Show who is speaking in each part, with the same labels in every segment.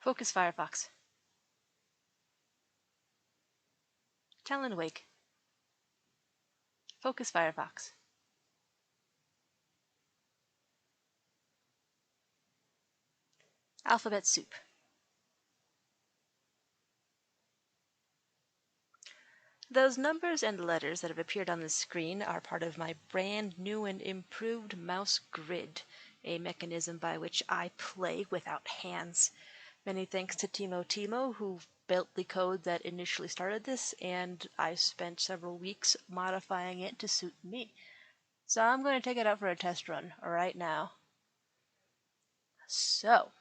Speaker 1: Focus Firefox. Talon Wake. Focus Firefox. Alphabet Soup. Those numbers and letters that have appeared on the screen are part of my brand new and improved mouse grid, a mechanism by which I play without hands. Many thanks to Timo, who built the code that initially started this, and I spent several weeks modifying it to suit me. So I'm going to take it out for a test run right now. So,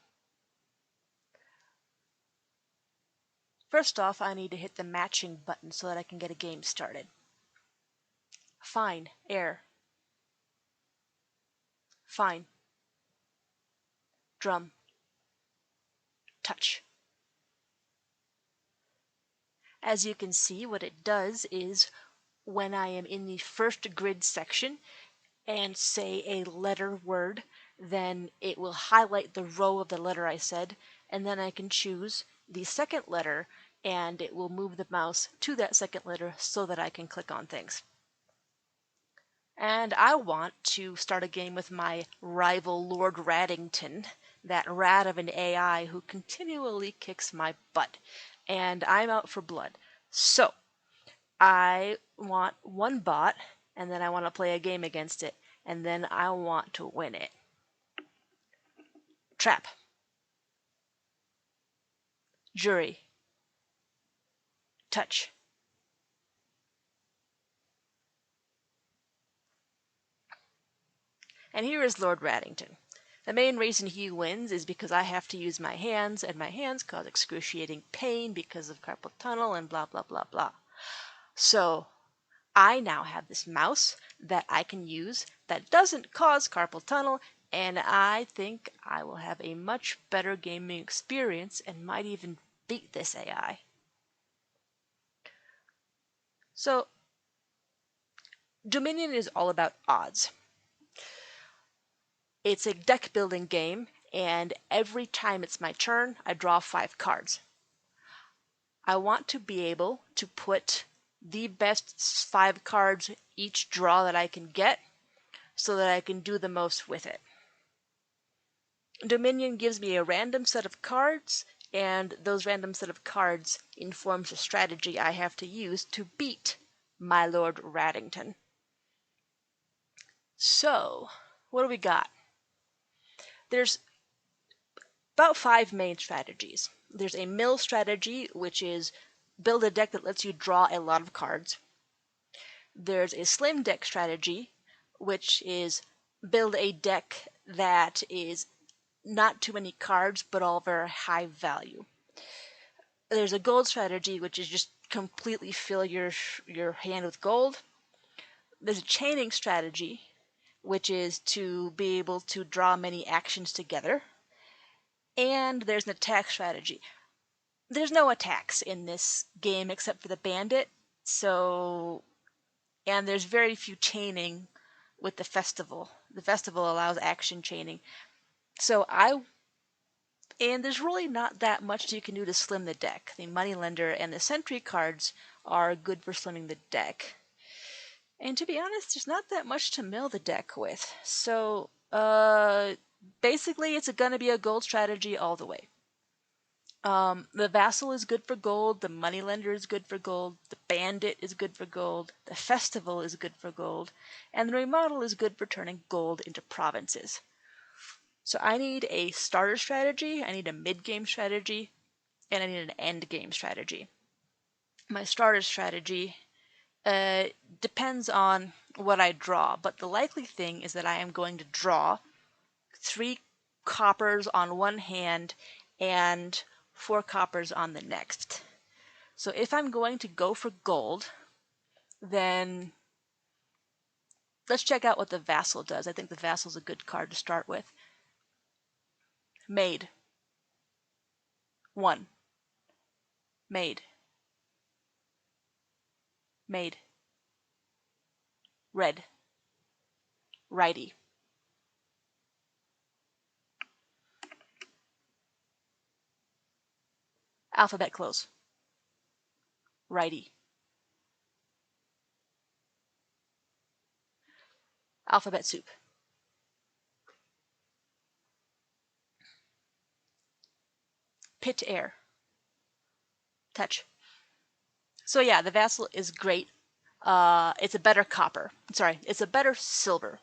Speaker 1: first off, I need to hit the matching button so that I can get a game started. Fine, air. Fine. Drum. Touch. As you can see, what it does is when I am in the first grid section and say a letter word, then it will highlight the row of the letter I said, and then I can choose the second letter and it will move the mouse to that second letter so that I can click on things. And I want to start a game with my rival Lord Rattington, that rat of an AI who continually kicks my butt. And I'm out for blood. So, I want one bot, and then I want to play a game against it, and then I want to win it. Trap. Jury. Touch. And here is Lord Rattington. The main reason he wins is because I have to use my hands, and my hands cause excruciating pain because of carpal tunnel and blah blah blah blah. So, I now have this mouse that I can use that doesn't cause carpal tunnel, and I think I will have a much better gaming experience and might even beat this AI. So, Dominion is all about odds. It's a deck building game, and every time it's my turn, I draw 5 cards. I want to be able to put the best 5 cards each draw that I can get so that I can do the most with it. Dominion gives me a random set of cards, and those random set of cards informs the strategy I have to use to beat my Lord Rattington. So, what do we got? There's about 5 main strategies. There's a mill strategy, which is build a deck that lets you draw a lot of cards. There's a slim deck strategy, which is build a deck that is not too many cards, but all very high value. There's a gold strategy, which is just completely fill your hand with gold. There's a chaining strategy, which is to be able to draw many actions together. And there's an attack strategy. There's no attacks in this game except for the bandit, and there's very few chaining with the festival. The festival allows action chaining. And there's really not that much you can do to slim the deck. The Moneylender and the Sentry cards are good for slimming the deck. And to be honest, there's not that much to mill the deck with. So, basically, it's going to be a gold strategy all the way. The Vassal is good for gold, the Moneylender is good for gold, the Bandit is good for gold, the Festival is good for gold, and the Remodel is good for turning gold into provinces. So I need a starter strategy, I need a mid-game strategy, and I need an end-game strategy. My starter strategy depends on what I draw, but the likely thing is that I am going to draw 3 coppers on one hand and 4 coppers on the next. So if I'm going to go for gold, then let's check out what the Vassal does. I think the Vassal's a good card to start with. Made. 1. Made. Made. Red. Righty. Alphabet close. Righty. Alphabet soup. Pit air. Touch. So yeah, the Vassal is great. It's a better copper. Sorry, it's a better silver.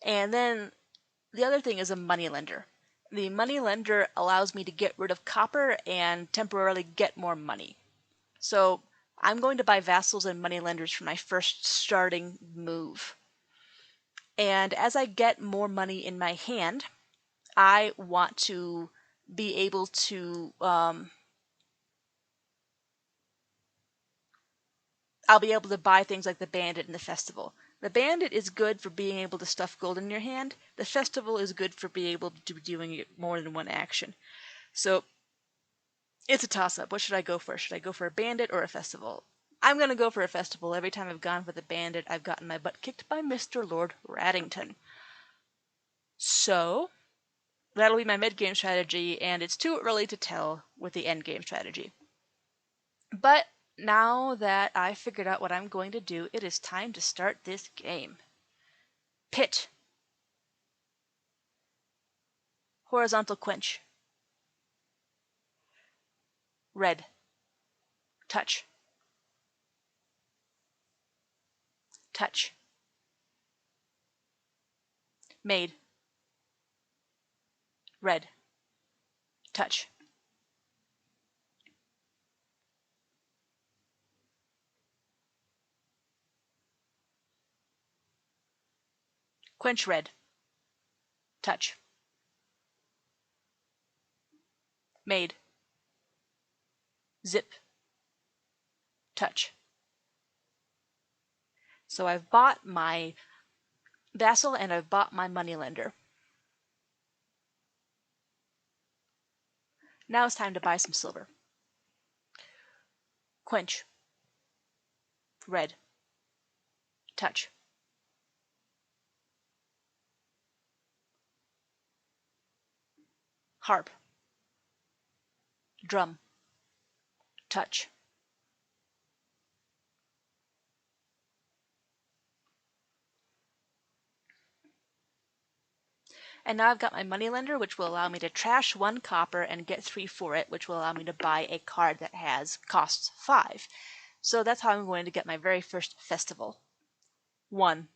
Speaker 1: And then the other thing is a moneylender. The moneylender allows me to get rid of copper and temporarily get more money. So I'm going to buy vassals and moneylenders for my first starting move. And as I get more money in my hand, I want to be able to I'll be able to buy things like the bandit and the festival. The bandit is good for being able to stuff gold in your hand. The festival is good for being able to be doing it more than one action. So it's a toss-up. What should I go for? Should I go for a bandit or a festival? I'm going to go for a festival. Every time I've gone for the bandit, I've gotten my butt kicked by Mr. Lord Rattington. So that'll be my mid-game strategy, and it's too early to tell with the end-game strategy. But now that I've figured out what I'm going to do, it is time to start this game. Pit. Horizontal quench. Red. Touch. Touch. Made. Red. Touch. Quench red. Touch. Made. Zip. Touch. So I've bought my vassal and I've bought my moneylender. Now it's time to buy some silver. Quench. Red. Touch. Harp. Drum. Touch. And now I've got my moneylender, which will allow me to trash 1 copper and get 3 for it, which will allow me to buy a card that costs 5. So that's how I'm going to get my very first festival. 1.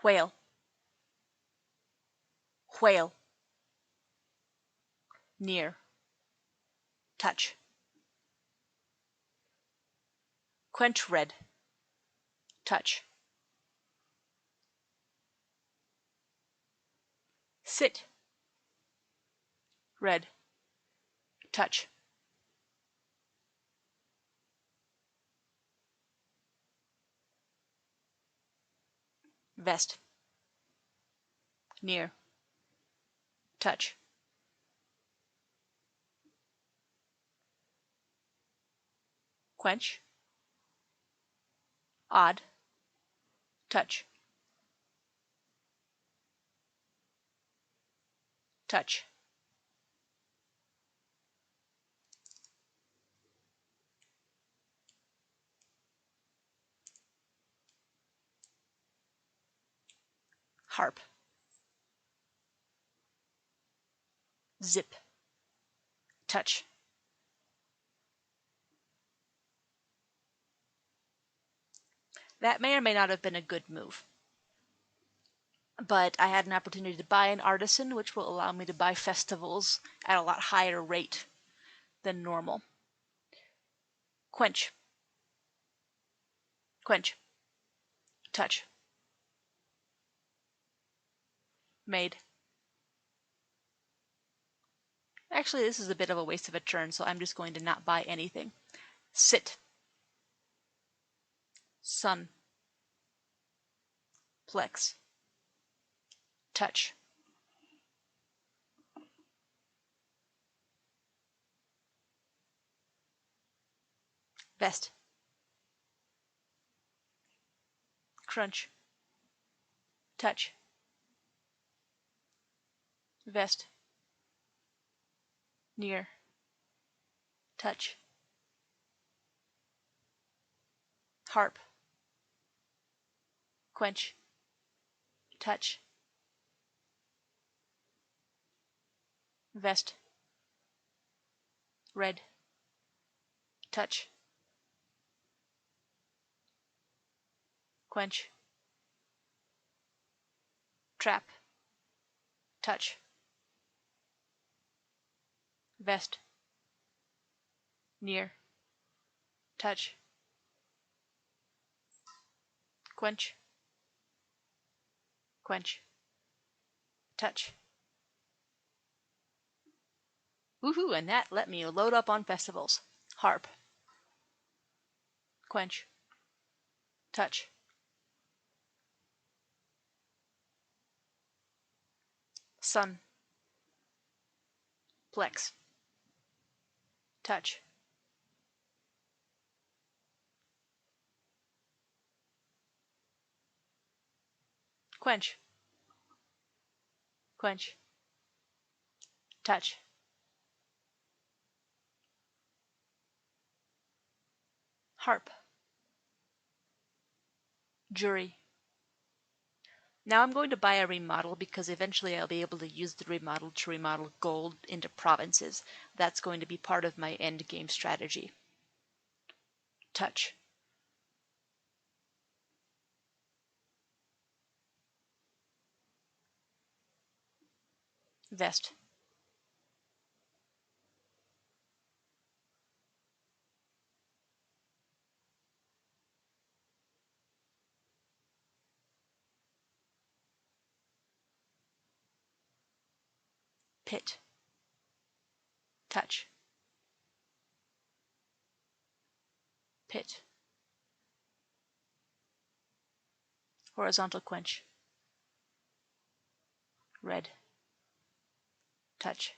Speaker 1: Whale. Whale. Near. Touch. Quench red. Touch. Sit. Red. Touch. Vest. Near. Touch. Quench. Odd. Touch. Touch. Harp. Zip. Touch. That may or may not have been a good move. But I had an opportunity to buy an artisan, which will allow me to buy festivals at a lot higher rate than normal. Quench. Quench. Touch. Made. Actually, this is a bit of a waste of a turn, so I'm just going to not buy anything. Sit. Sun. Plex. Touch. Vest. Crunch. Touch. Vest. near, touch, harp, quench, touch, vest, red, touch, quench, trap, touch, vest, near, touch, quench, quench, touch. Woohoo, and that let me load up on festivals. Harp, quench, touch, sun, plex, touch, quench, quench, touch, harp, jury. Now I'm going to buy a remodel because eventually I'll be able to use the remodel to remodel gold into provinces. That's going to be part of my end game strategy. Touch, vest, pit, touch, pit, horizontal quench, red, touch,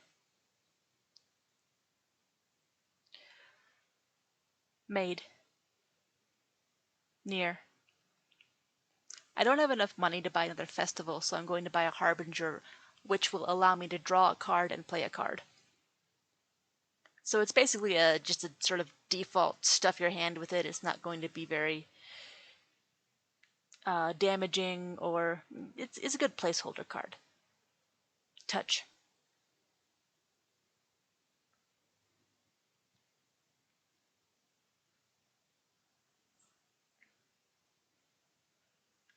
Speaker 1: made, near. I don't have enough money to buy another festival, so I'm going to buy a harbinger, which will allow me to draw a card and play a card. So it's basically just a sort of default stuff your hand with it. It's not going to be very damaging, or it's a good placeholder card. Touch,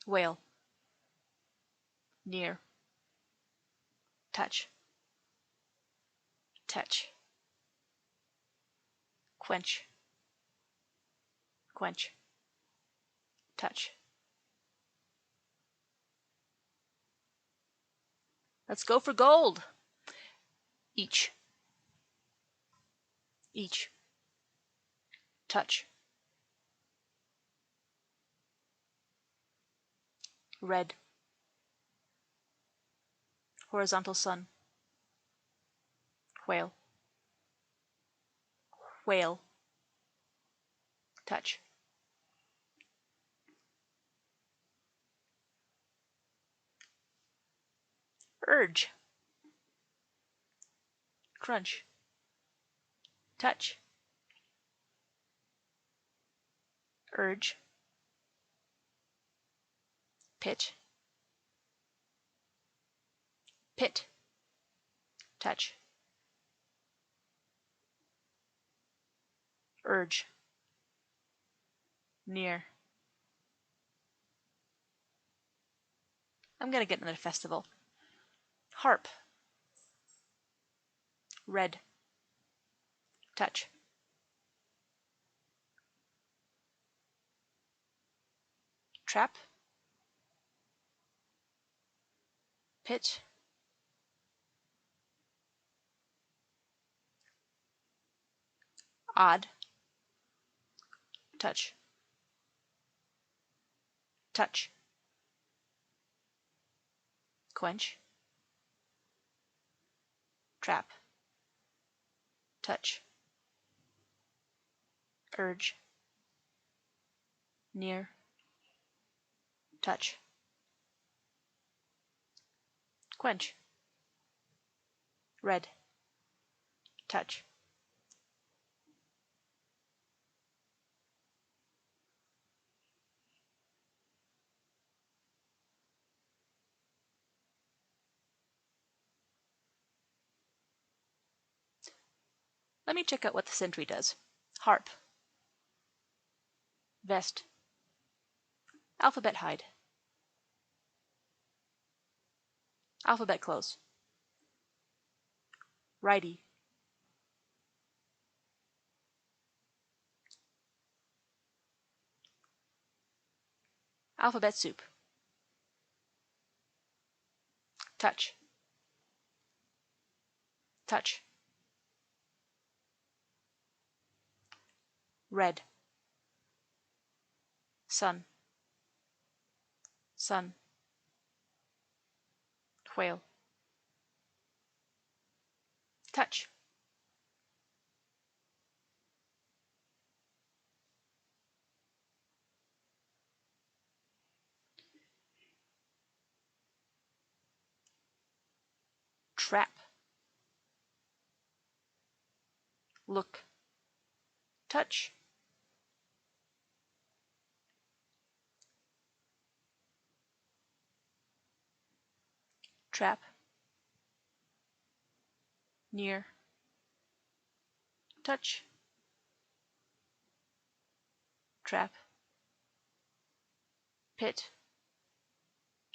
Speaker 1: whale, near, touch, touch, quench, quench, touch. Let's go for gold. Each, each, touch, red, horizontal sun, whale, whale, touch, urge, crunch, touch, urge, pit, pit, touch, urge, near. I'm gonna get another festival. Harp, red, touch, trap, pit, odd, touch, touch, quench, trap, touch, urge, near, touch, quench, red, touch. Let me check out what the sentry does. Harp. Vest. Alphabet hide. Alphabet close. Righty. Alphabet soup. Touch. Touch. Red. Sun. Sun. Whale. Touch. Trap. Look. Touch. Trap. Near. Touch. Trap. Pit.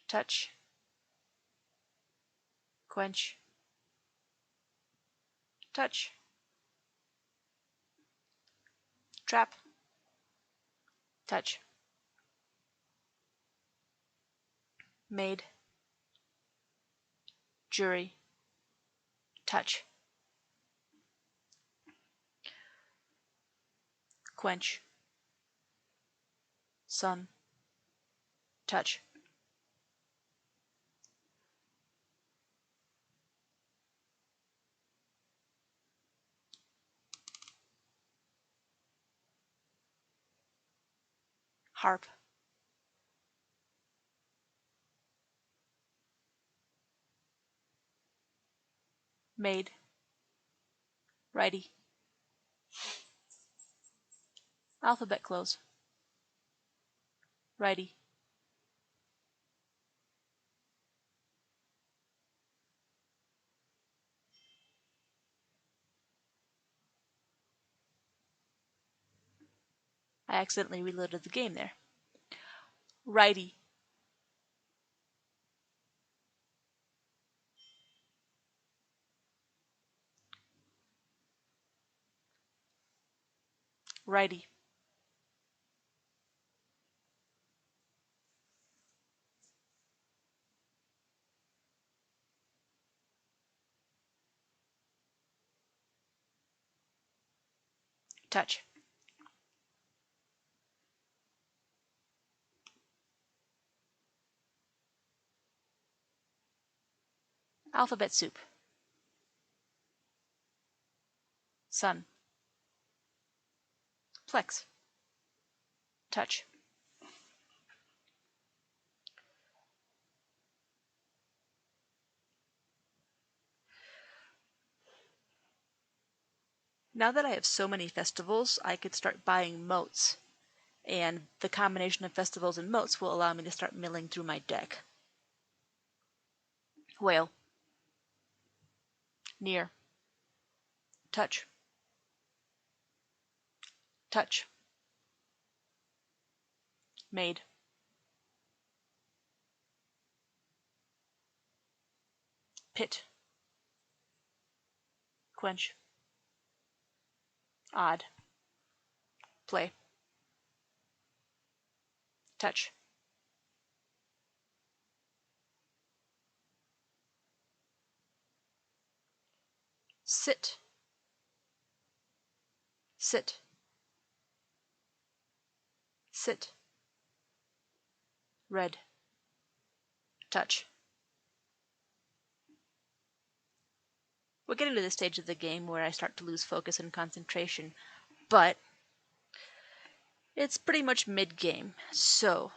Speaker 1: Touch. Quench. Touch. Trap. Touch. Maid. Jury. Touch. Quench. Sun. Touch. Harp. Maid. Righty. Alphabet close. Righty. I accidentally reloaded the game there. Righty. Righty. Touch. Alphabet soup. Sun. Plex. Touch. Now that I have so many festivals, I could start buying motes. And the combination of festivals and motes will allow me to start milling through my deck. Whale. Near. Touch. Touch. Maid. Pit. Quench. Odd. Play. Touch. Sit. Sit. Sit. Red. Touch. We're getting to the stage of the game where I start to lose focus and concentration, but it's pretty much mid-game. So,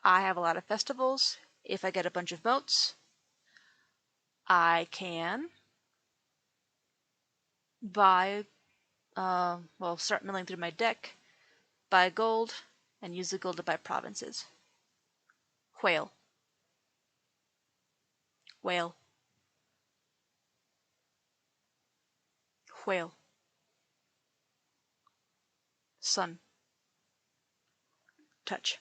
Speaker 1: I have a lot of festivals. If I get a bunch of motes, I can buy, well, start milling through my deck, buy gold, and use the gold to buy provinces. Whale. Whale. Whale. Sun. Touch.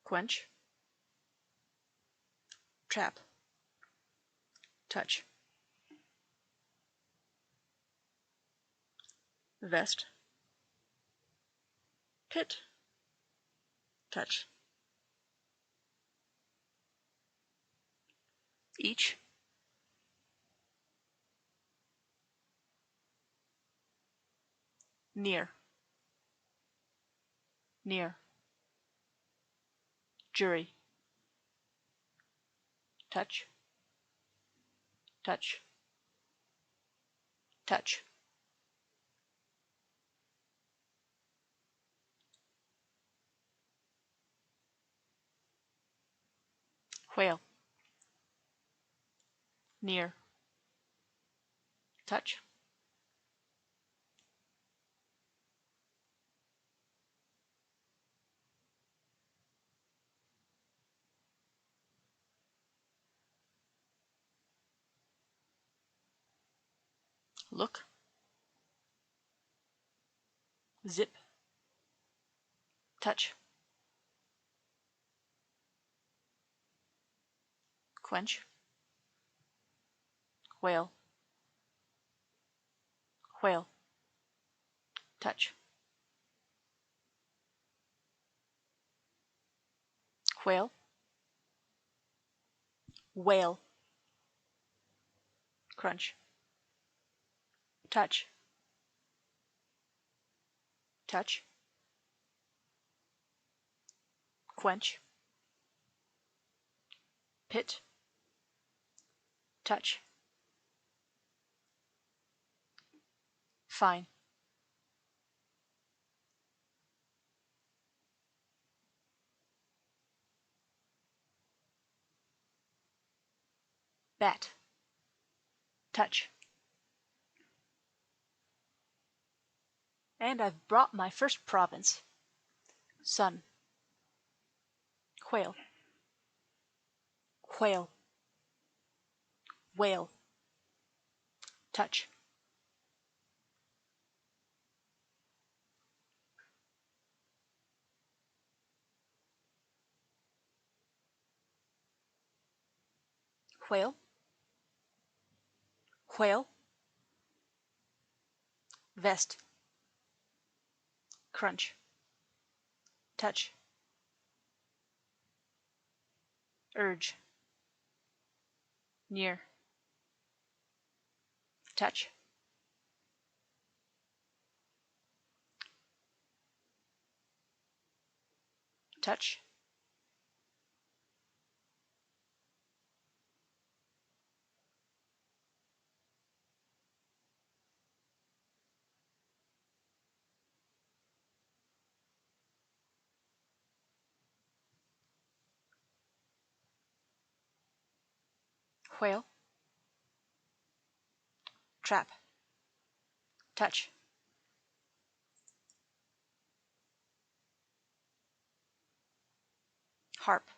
Speaker 1: Quench. Trap. Touch. Vest. Pit. Touch. Each. Near. Near. Jury. Touch. Touch. Touch. Whale. Near. Touch. Look. Zip. Touch. Quench. Whale. Whale. Touch. Whale. Whale. Crunch. Touch. Touch. Quench. Pit. Touch. Fine. Bat. Touch. And I've brought my first province. Sun. Whale. Whale. Whale. Touch. Whale. Whale. Vest. Crunch. Touch. Urge. Near. Touch. Touch. Whale. Trap. Touch. Harp.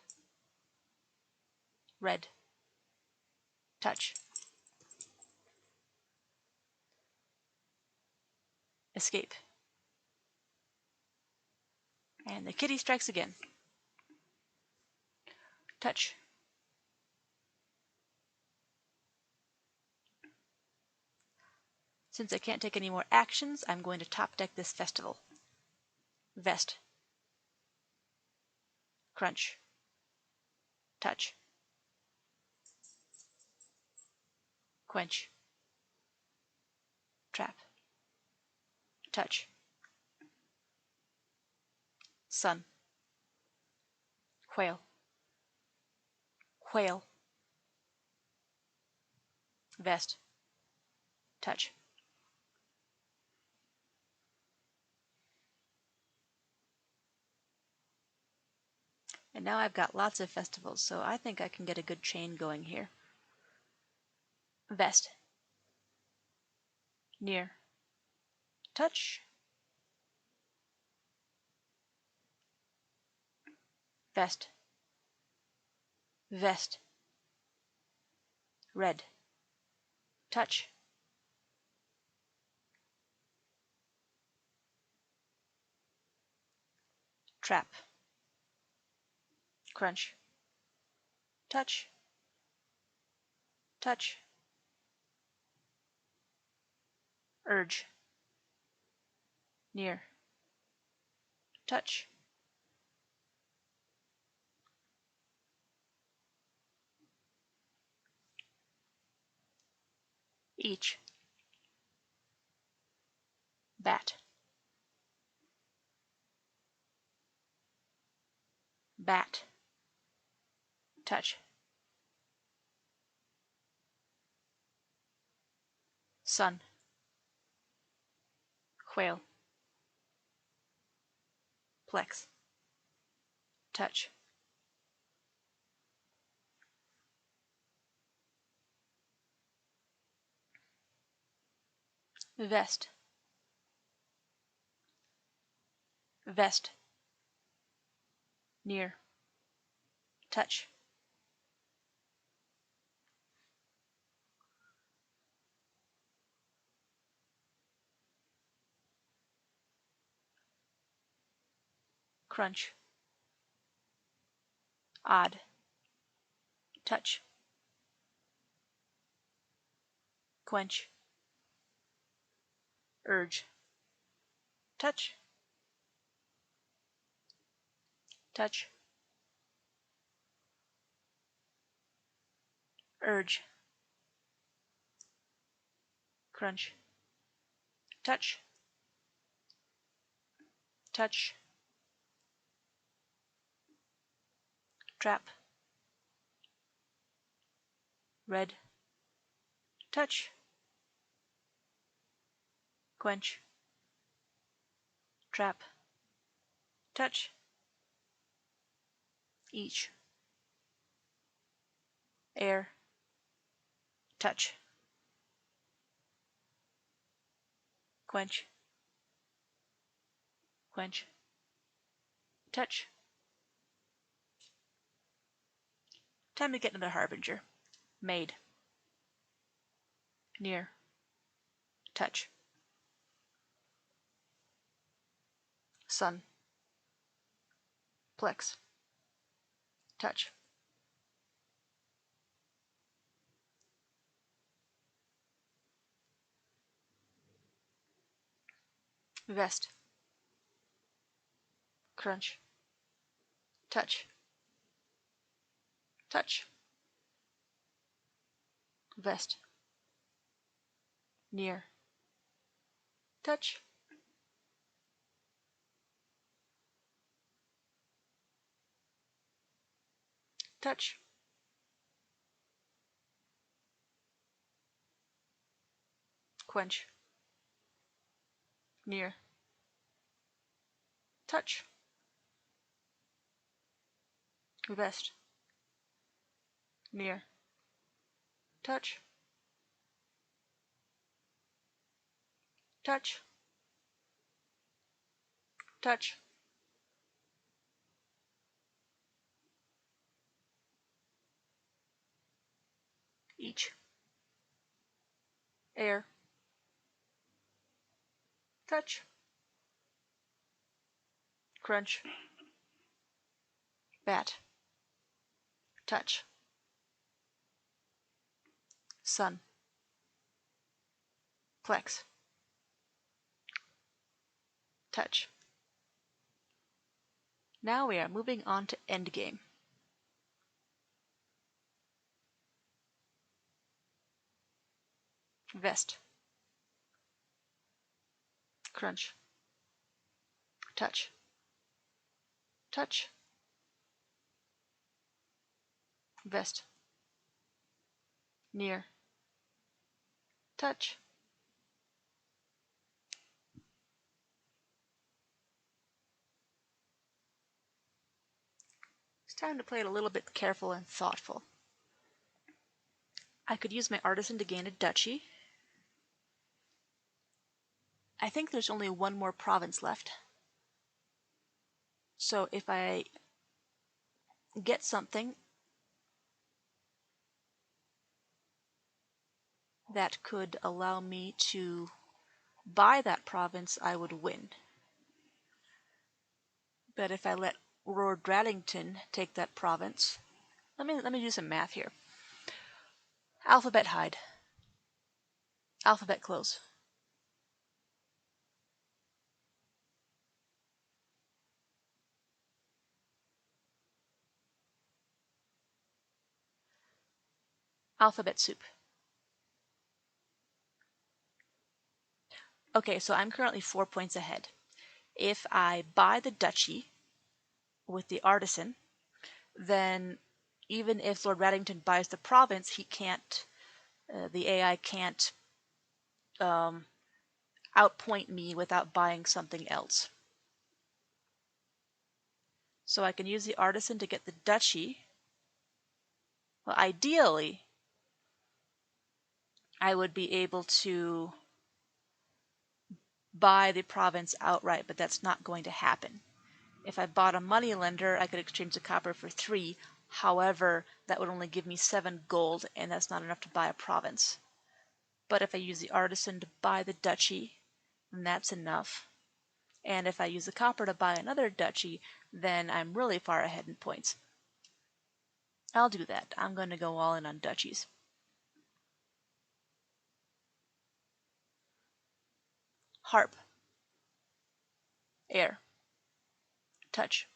Speaker 1: Red. Touch. Escape. And the kitty strikes again. Touch. Since I can't take any more actions, I'm going to top deck this festival. Vest. Crunch. Touch. Quench. Trap. Touch. Sun. Whale. Whale. Vest. Touch. And now I've got lots of festivals, so I think I can get a good chain going here. Vest. near, touch, vest, vest, red, touch, trap, crunch, touch, touch, urge, near, touch, each, bat, bat, touch, sun, whale, plex, touch, vest, vest, near, touch, crunch, odd, touch, quench, urge, touch, touch, urge, crunch, touch, touch, trap, red, touch, quench, trap, touch, each, air, touch, quench, quench, touch. Time to get another harbinger. Made, near, touch, sun, plex, touch, vest, crunch, touch, touch, vest, near, touch, touch, quench, near, touch, vest, near, touch, touch, touch, each, air, touch, crunch, bat, touch, sun, plex, touch. Now we are moving on to endgame. Vest, crunch, touch, touch, vest, near, touch, it's time to play it a little bit careful and thoughtful. I could use my artisan to gain a duchy. I think there's only one more province left. So if I get something that could allow me to buy that province, I would win. But if I let Lord Rattington take that province, let me do some math here. Alphabet hide. Alphabet close. Alphabet soup. Okay, so I'm currently 4 points ahead. If I buy the duchy with the artisan, then even if Lord Rattington buys the province, he can't, the AI can't outpoint me without buying something else. So I can use the artisan to get the duchy. Well, ideally, I would be able to buy the province outright, but that's not going to happen. If I bought a moneylender, I could exchange the copper for 3. However, that would only give me 7 gold, and that's not enough to buy a province. But if I use the artisan to buy the duchy, then that's enough. And if I use the copper to buy another duchy, then I'm really far ahead in points. I'll do that. I'm going to go all in on duchies. Harp. Air. Touch.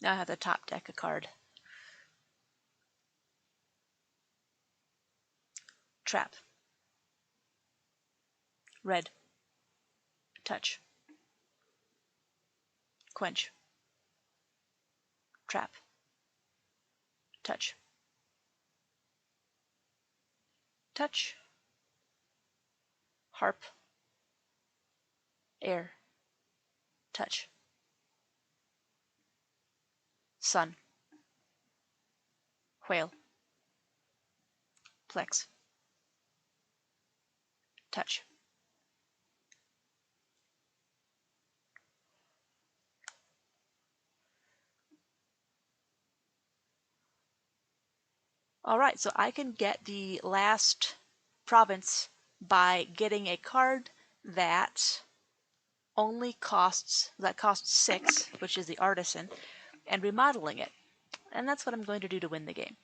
Speaker 1: Now I have the top deck a card. Trap. Red. Touch. Quench. Trap. Touch. Touch. Harp. Air. Touch. Sun. Whale. Plex. Touch. Alright, so I can get the last province by getting a card that costs 6, which is the artisan, and remodeling it. And that's what I'm going to do to win the game.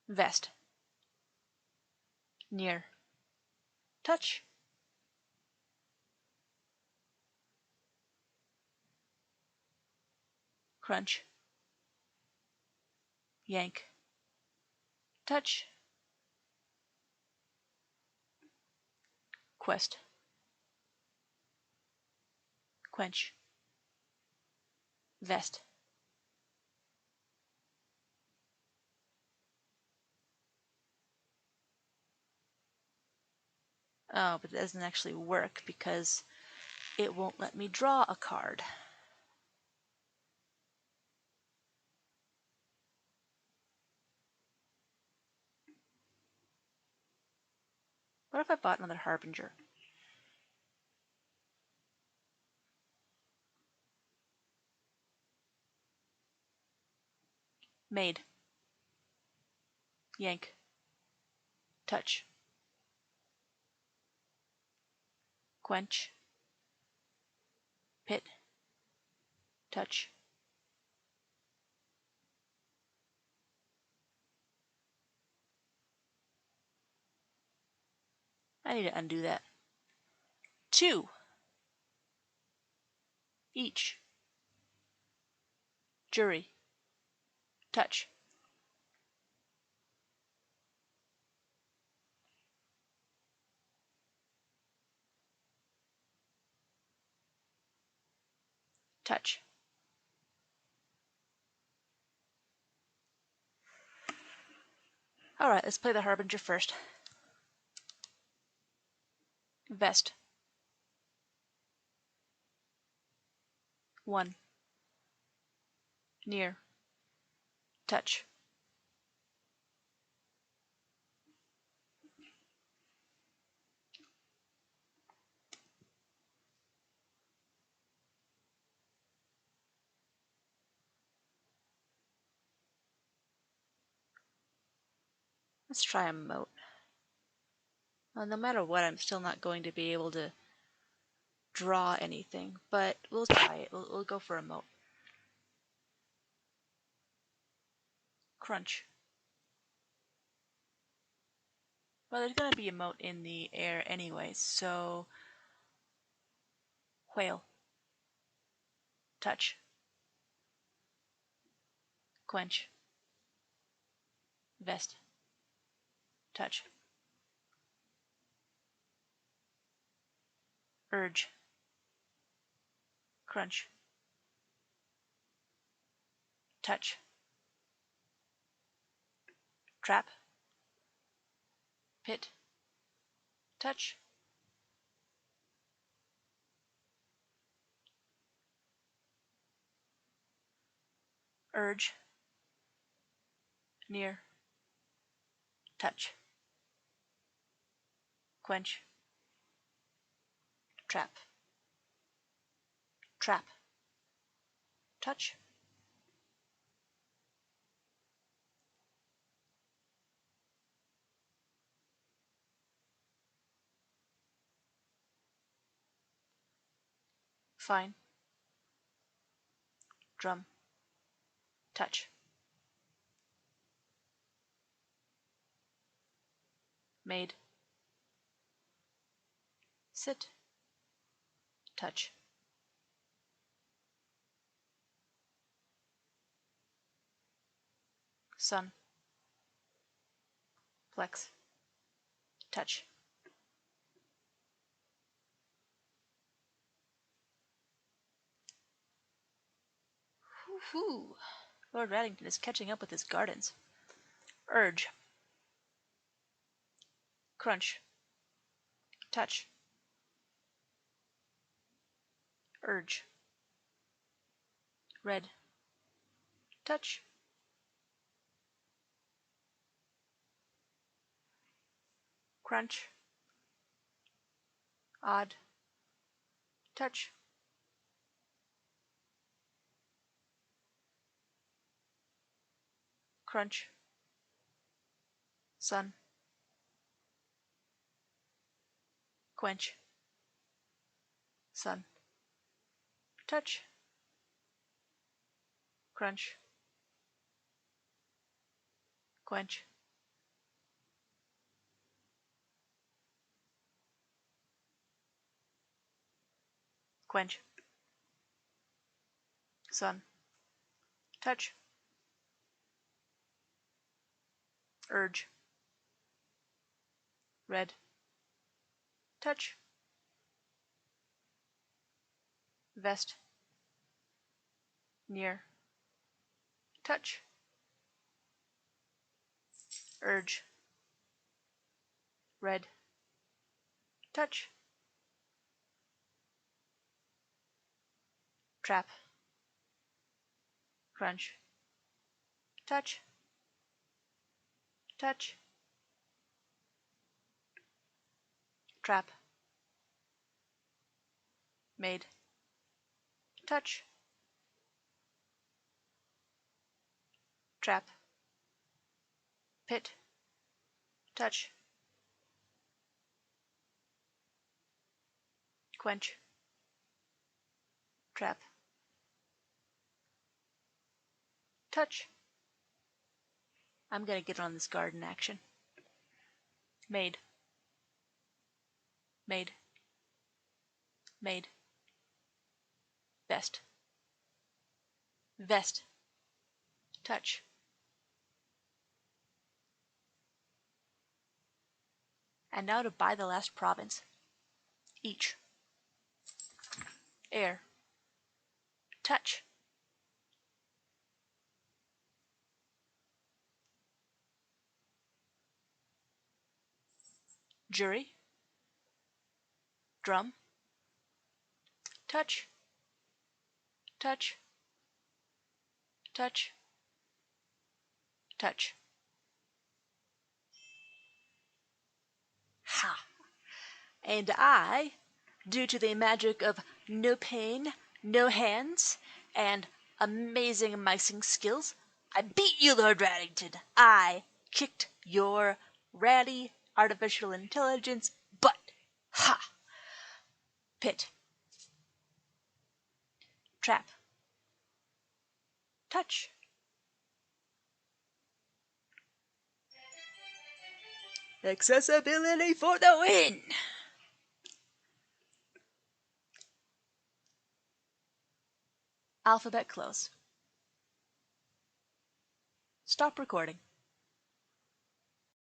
Speaker 1: Vest. Near. Touch. Crunch. Yank. Touch. Quest. Quench. Vest. Oh, but it doesn't actually work because it won't let me draw a card. What if I bought another Harbinger? Made. Yank. Touch. Quench. Pit. Touch. I need to undo that. 2. Each. Jury. Touch. Touch. Alright, let's play the Harbinger first. Vest. 1. Near. Touch. Let's try a moat. Well, no matter what, I'm still not going to be able to draw anything, but we'll try it. We'll go for a moat. Crunch. Well, there's going to be a moat in the air anyway, so whale. Touch. Quench. Vest. Touch. Urge. Crunch. Touch. Trap. Pit. Touch. Urge. Near. Touch. Quench. Trap. Trap. Touch. Fine. Drum. Touch. Made. Sit. Touch. Sun. Flex. Touch. Whoo-hoo. Lord Rattington is catching up with his gardens. Urge. Crunch. Touch. Urge. Red. Touch. Crunch. Odd. Touch. Crunch. Sun. Quench. Sun. Touch. Crunch. Quench. Quench. Sun. Touch. Urge. Red. Touch. Vest. Near. Touch. Urge. Red. Touch. Trap. Crunch. Touch. Touch. Trap. Made. Touch. Trap. Pit. Touch. Quench. Trap. Touch. I'm gonna get on this garden action. Made. Made. Made. Vest. Vest. Touch. And now to buy the last province. Each. Air. Touch. Jury. Drum. Touch. Touch. Touch. Touch. Ha! And I, due to the magic of no pain, no hands, and amazing micing skills, I beat you, Lord Rattington. I kicked your ratty artificial intelligence butt. Ha! Pit. Trap. Touch. Accessibility for the win! Alphabet close. Stop recording.